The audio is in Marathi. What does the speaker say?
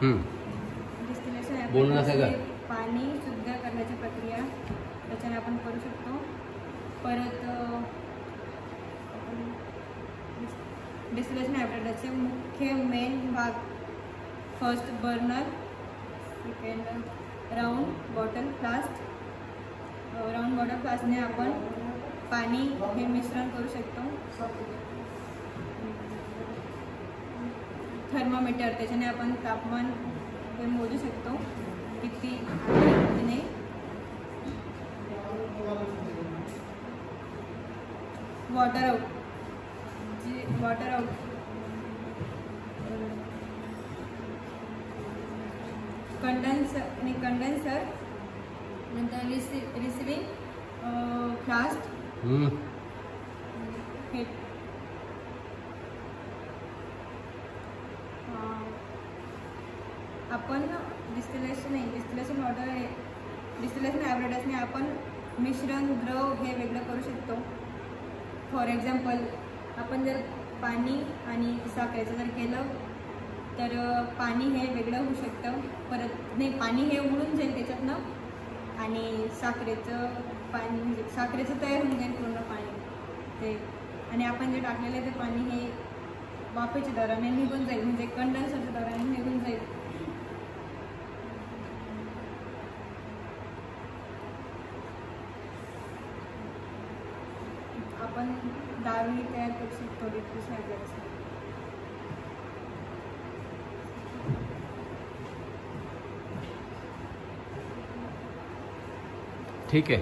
डिस्टिलेशन पाणी शुद्ध करण्याची प्रक्रिया त्याच्याने आपण करू शकतो. परत डिस्टिलेशन ॲपरेटरचे मुख्य मेन भाग, first burner, second round bottle flask. Round bottle फ्लास्कने आपण पाणी हे मिश्रण करू शकतो. थर्मामीटर, त्याच्याने आपण तापमान हे मोजू शकतो किती आहे. Water out, water out condenser, नंतर रिसिविंग फ्लास्क, हे आपण डिस्टिलेशन वॉटर डिस्टिलेशन ॲपरेटर्सने आपण मिश्रण द्रव हे वेगळं करू शकतो. फॉर एक्झाम्पल, आपण जर पाणी आणि साखरेचं जर केलं तर पाणी हे वेगळं होऊ शकतं. परत नाही, पाणी हे उघडून जाईल त्याच्यातनं आणि साखरेचं पाणी म्हणजे साखरेचं तयार होऊन जाईल पूर्ण पाणी ते. आणि आपण जे टाकलेलं ते पाणी हे वाफेच्या दराने निघून जाईल, म्हणजे कंडेन्सरच्या दराने निघून जाईल. आपण दारूही तयार करू शकतो डिस्टिलेशन ॲपरेटर्सने. ठीक है.